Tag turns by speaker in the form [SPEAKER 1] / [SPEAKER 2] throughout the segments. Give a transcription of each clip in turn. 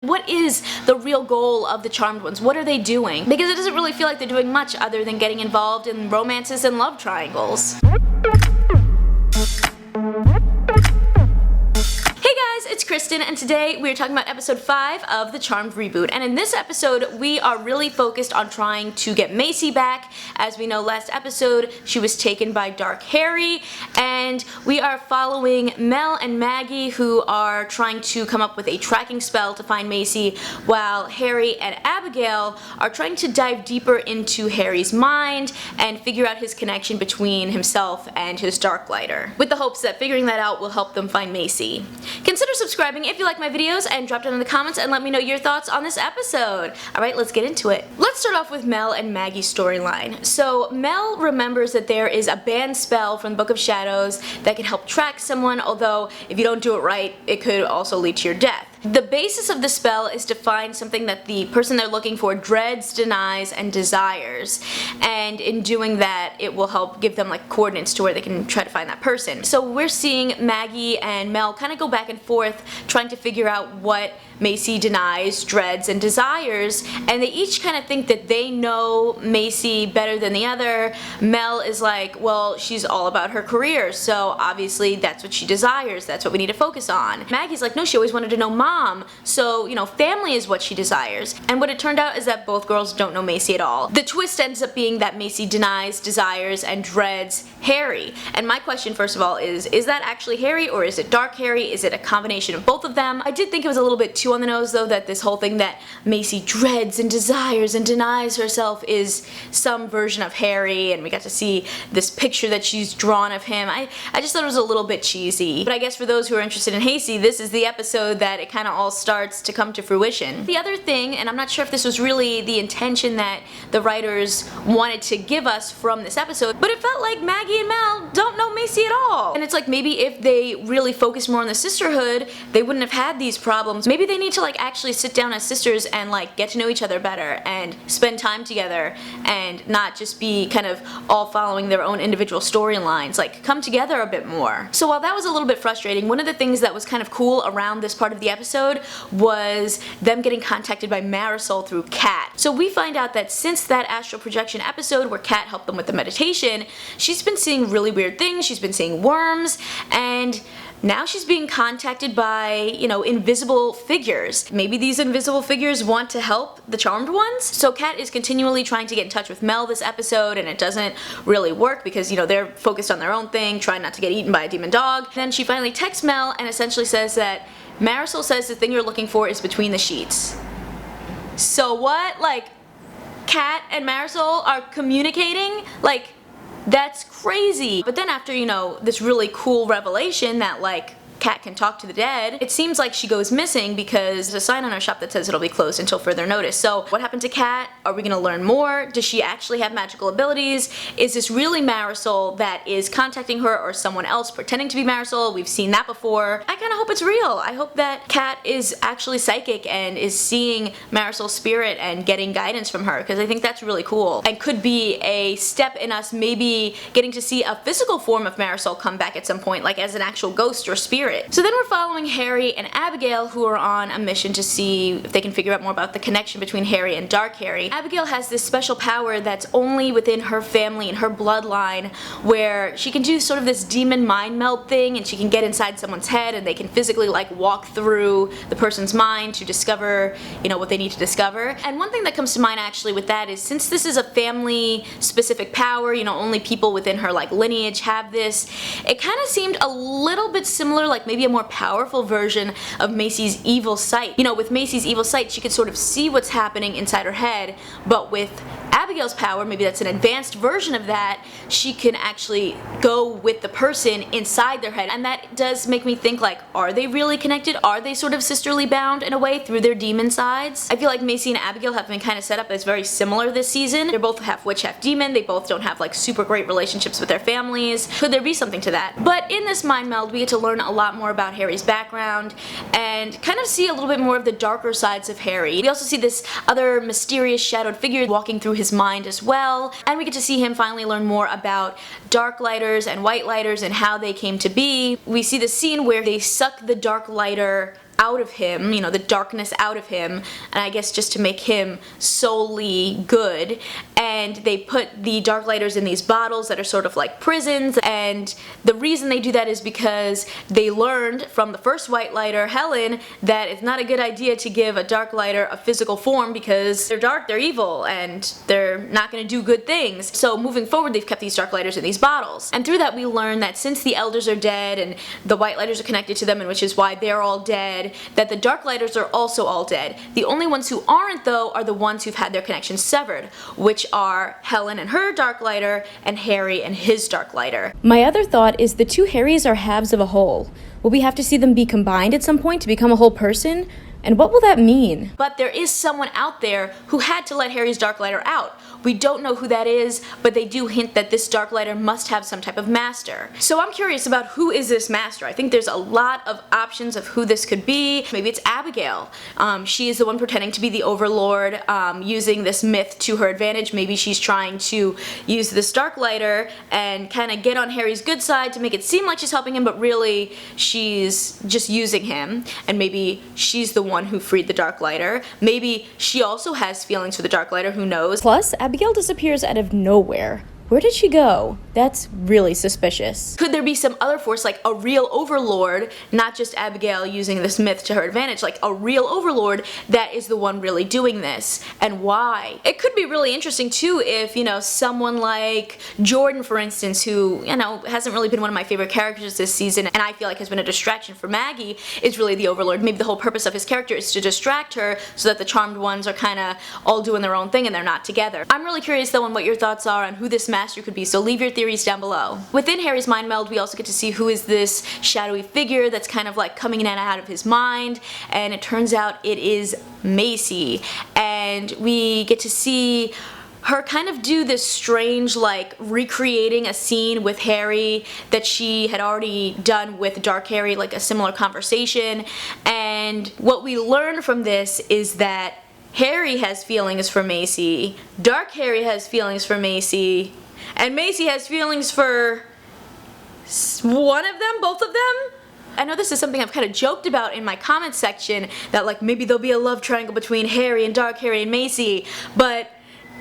[SPEAKER 1] What is the real goal of the Charmed Ones? What are they doing? Because it doesn't really feel like they're doing much other than getting involved in romances and love triangles. Hey guys, it's Kristen, and today we're talking about episode 5 of the Charmed reboot. And in this episode, we are really focused on trying to get Macy back. As we know, last episode, she was taken by Dark Harry, and we are following Mel and Maggie, who are trying to come up with a tracking spell to find Macy, while Harry and Abigail are trying to dive deeper into Harry's mind and figure out his connection between himself and his Darklighter, with the hopes that figuring that out will help them find Macy. Consider subscribing if you like my videos, and drop down in the comments and let me know your thoughts on this episode. Alright, let's get into it. Let's start off with Mel and Maggie's storyline. So Mel remembers that there is a banned spell from the Book of Shadows that can help track someone, although if you don't do it right, it could also lead to your death. The basis of the spell is to find something that the person they're looking for dreads, denies, and desires, and in doing that it will help give them like coordinates to where they can try to find that person. So we're seeing Maggie and Mel kind of go back and forth trying to figure out what Macy denies, dreads, and desires, and they each kind of think that they know Macy better than the other. Mel is like, well, she's all about her career, so obviously that's what she desires, that's what we need to focus on. Maggie's like, no, she always wanted to know Mom, so, you know, family is what she desires. And what it turned out is that both girls don't know Macy at all. The twist ends up being that Macy denies, desires, and dreads Harry. And my question, first of all, is that actually Harry, or is it Dark Harry? Is it a combination of both of them? I did think it was a little bit too on the nose, though, that this whole thing that Macy dreads and desires and denies herself is some version of Harry, and we got to see this picture that she's drawn of him. I just thought it was a little bit cheesy. But I guess for those who are interested in Hacy, this is the episode that it kind of all starts to come to fruition. The other thing, and I'm not sure if this was really the intention that the writers wanted to give us from this episode, but it felt like Maggie and Mel don't know Macy at all. And it's like, maybe if they really focused more on the sisterhood, they wouldn't have had these problems. Maybe they need to like actually sit down as sisters and like get to know each other better and spend time together and not just be kind of all following their own individual storylines. Like, come together a bit more. So while that was a little bit frustrating, one of the things that was kind of cool around this part of the episode was them getting contacted by Marisol through Kat. So we find out that since that astral projection episode where Kat helped them with the meditation, she's been seeing really weird things, she's been seeing worms, and now she's being contacted by, you know, invisible figures. Maybe these invisible figures want to help the Charmed Ones? So Kat is continually trying to get in touch with Mel this episode, and it doesn't really work because, you know, they're focused on their own thing, trying not to get eaten by a demon dog. Then she finally texts Mel and essentially says that Marisol says the thing you're looking for is between the sheets. So what? Like, Kat and Marisol are communicating? Like, that's crazy. But then after, you know, this really cool revelation that like Kat can talk to the dead, it seems like she goes missing because there's a sign on her shop that says it'll be closed until further notice. So what happened to Kat? Are we gonna learn more? Does she actually have magical abilities? Is this really Marisol that is contacting her, or someone else pretending to be Marisol? We've seen that before. I kinda hope it's real. I hope that Kat is actually psychic and is seeing Marisol's spirit and getting guidance from her, because I think that's really cool and could be a step in us maybe getting to see a physical form of Marisol come back at some point, like as an actual ghost or spirit. So then we're following Harry and Abigail, who are on a mission to see if they can figure out more about the connection between Harry and Dark Harry. Abigail has this special power that's only within her family and her bloodline, where she can do sort of this demon mind meld thing, and she can get inside someone's head and they can physically like walk through the person's mind to discover, you know, what they need to discover. And one thing that comes to mind actually with that is, since this is a family specific power, you know, only people within her like lineage have this, it kind of seemed a little bit similar, like maybe a more powerful version of Macy's evil sight. You know, with Macy's evil sight, she could sort of see what's happening inside her head, but with Abigail's power, maybe that's an advanced version of that, she can actually go with the person inside their head. And that does make me think, like, are they really connected? Are they sort of sisterly bound in a way through their demon sides? I feel like Macy and Abigail have been kind of set up as very similar this season. They're both half witch, half demon. They both don't have like super great relationships with their families. Could there be something to that? But in this mind meld, we get to learn a lot more about Harry's background and kind of see a little bit more of the darker sides of Harry. We also see this other mysterious shadowed figure walking through his mind as well, and we get to see him finally learn more about Darklighters and Whitelighters and how they came to be. We see the scene where they suck the Darklighter out of him, you know, the darkness out of him, and I guess just to make him solely good. And they put the Darklighters in these bottles that are sort of like prisons, and the reason they do that is because they learned from the first White Lighter, Helen, that it's not a good idea to give a Darklighter a physical form because they're dark, they're evil, and they're not going to do good things. So moving forward, they've kept these Darklighters in these bottles. And through that we learn that since the Elders are dead and the White Lighters are connected to them, and which is why they're all dead, that the Darklighters are also all dead. The only ones who aren't, though, are the ones who've had their connections severed, which are Helen and her Darklighter and Harry and his Darklighter. My other thought is the two Harrys are halves of a whole. Will we have to see them be combined at some point to become a whole person? And what will that mean? But there is someone out there who had to let Harry's Darklighter out. We don't know who that is, but they do hint that this Darklighter must have some type of master. So I'm curious about who is this master. I think there's a lot of options of who this could be. Maybe it's Abigail. She is the one pretending to be the Overlord, using this myth to her advantage. Maybe she's trying to use this Darklighter and kind of get on Harry's good side to make it seem like she's helping him, but really she's just using him. And maybe she's the one who freed the Darklighter. Maybe she also has feelings for the Darklighter, who knows? Plus, Abigail disappears out of nowhere. Where did she go? That's really suspicious. Could there be some other force, like a real overlord, not just Abigail using this myth to her advantage, like a real overlord that is the one really doing this, and why? It could be really interesting too if, you know, someone like Jordan, for instance, who, you know, hasn't really been one of my favorite characters this season, and I feel like has been a distraction for Maggie, is really the overlord. Maybe the whole purpose of his character is to distract her so that the charmed ones are kind of all doing their own thing and they're not together. I'm really curious though on what your thoughts are on who this master could be, so leave your theories down below. Within Harry's mind meld, we also get to see who is this shadowy figure that's kind of like coming in and out of his mind, and it turns out it is Hacy. And we get to see her kind of do this strange, like, recreating a scene with Harry that she had already done with Dark Harry, like a similar conversation. And what we learn from this is that Harry has feelings for Hacy, Dark Harry has feelings for Hacy, and Hacy has feelings for one of them, both of them? I know this is something I've kind of joked about in my comments section, that like maybe there'll be a love triangle between Harry and Dark Harry and Hacy, but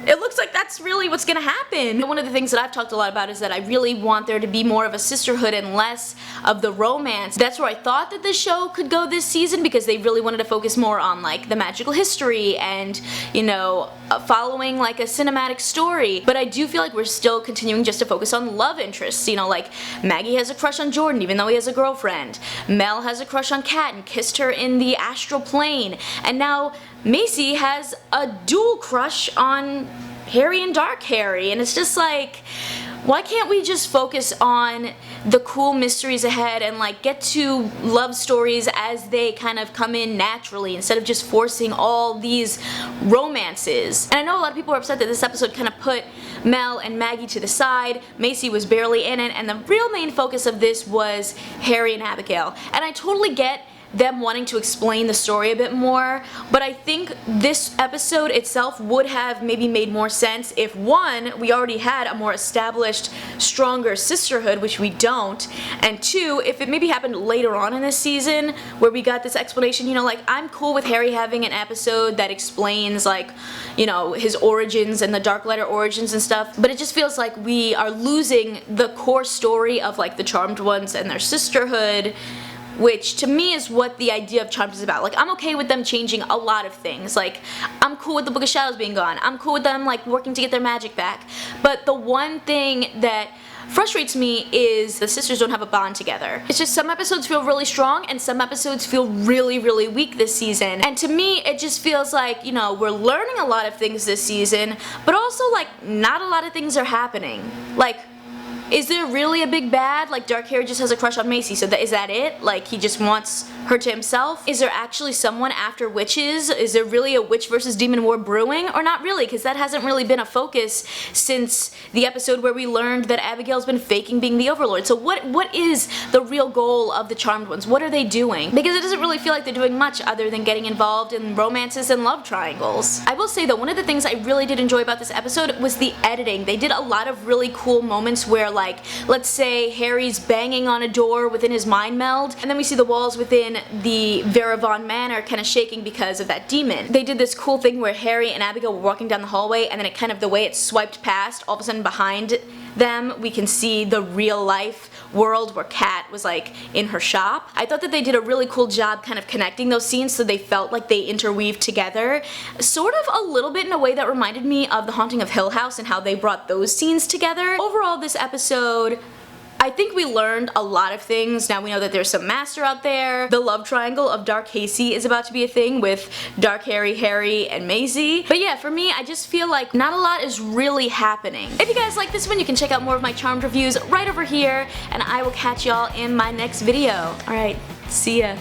[SPEAKER 1] it looks like that's really what's gonna happen. One of the things that I've talked a lot about is that I really want there to be more of a sisterhood and less of the romance. That's where I thought that this show could go this season, because they really wanted to focus more on like the magical history and, you know, following like a cinematic story. But I do feel like we're still continuing just to focus on love interests. You know, like Maggie has a crush on Jordan even though he has a girlfriend. Mel has a crush on Kat and kissed her in the astral plane. And now Hacy has a dual crush on Harry and Dark Harry, and it's just like, why can't we just focus on the cool mysteries ahead and like get to love stories as they kind of come in naturally instead of just forcing all these romances? And I know a lot of people are upset that this episode kind of put Mel and Maggie to the side. Hacy was barely in it, and the real main focus of this was Harry and Abigail. And I totally get them wanting to explain the story a bit more, but I think this episode itself would have maybe made more sense if, one, we already had a more established, stronger sisterhood, which we don't, and two, if it maybe happened later on in this season where we got this explanation. You know, like, I'm cool with Harry having an episode that explains, like, you know, his origins and the Darklighter origins and stuff, but it just feels like we are losing the core story of like the Charmed Ones and their sisterhood, which to me is what the idea of Charmed is about. Like, I'm okay with them changing a lot of things. Like, I'm cool with the Book of Shadows being gone. I'm cool with them, like, working to get their magic back. But the one thing that frustrates me is the sisters don't have a bond together. It's just some episodes feel really strong and some episodes feel really, really weak this season. And to me, it just feels like, you know, we're learning a lot of things this season, but also, like, not a lot of things are happening. Like, is there really a big bad? Like, Dark Harry just has a crush on Hacy, so is that it? Like, he just wants her to himself? Is there actually someone after witches? Is there really a witch versus demon war brewing? Or not really, because that hasn't really been a focus since the episode where we learned that Abigail's been faking being the Overlord. So what is the real goal of the Charmed Ones? What are they doing? Because it doesn't really feel like they're doing much other than getting involved in romances and love triangles. I will say though, one of the things I really did enjoy about this episode was the editing. They did a lot of really cool moments where, like, let's say Harry's banging on a door within his mind meld, and then we see the walls within in the Vera Vaughn Manor kind of shaking because of that demon. They did this cool thing where Harry and Abigail were walking down the hallway, and then it kind of, the way it swiped past, all of a sudden behind them we can see the real life world where Kat was like in her shop. I thought that they did a really cool job kind of connecting those scenes so they felt like they interweaved together, sort of a little bit in a way that reminded me of The Haunting of Hill House and how they brought those scenes together. Overall, this episode, I think we learned a lot of things. Now we know that there's some master out there. The love triangle of Dark Hacy is about to be a thing with Dark Harry, and Maisie. But yeah, for me, I just feel like not a lot is really happening. If you guys like this one, you can check out more of my Charmed reviews right over here, and I will catch y'all in my next video. Alright, see ya.